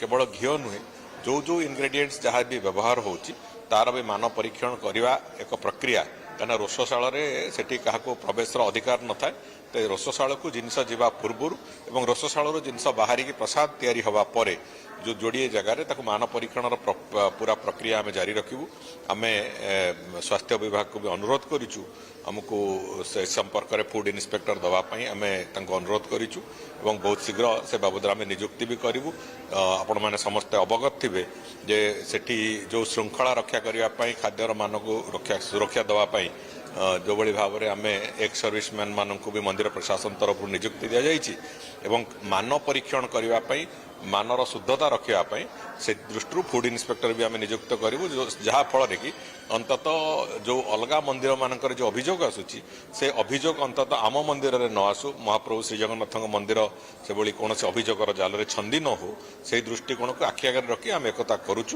केवल घी नुहे जो जो इनग्रेडिएंट्स जहाँ भी व्यवहार होची तार भी मान परीक्षण करने एक प्रक्रिया कहीं रोषशाल से क्या प्रवेश अधिकार न थाए तो रोषशाल को जिनस जावा पूर्व और रोषशाल जिनस बाहर प्रसाद तैयारी हवा परे जो जोड़े जगार मान परीक्षण पूरा प्रक्रिया आम जारी रखू आम स्वास्थ्य विभाग को भी अनुरोध करूँ आमको से संपर्क में फूड इन्स्पेक्टर दवापाई आम अनुरोध करूँ और बहुत शीघ्र से बाबद आम नियुक्ति भी करूँ आपण मैंने समस्ते अवगत थे जे सेठी जो श्रृंखला रक्षा करने खाद्यर मान को सुरक्षा दवापाई जो बड़ी भाव में आम एक्स सर्विसमैन मान को भी मंदिर प्रशासन तरफ नियुक्ति दि जाइए मान परीक्षण करने मानर शुद्धता रखापी से दृष्टि फूड इन्स्पेक्टर भी आम नियुक्त करूँ जहाँफल कि अंतत जो अलग मंदिर मानकर जो अभियोग आसूची से अभियोग अंतत आम मंदिर में न आसू महाप्रभु श्री जगन्नाथ मंदिर से कौन अभियोगर जाल छंदी न हो से दृष्टिकोण को आखि आगे रखी आम एकता करुचु।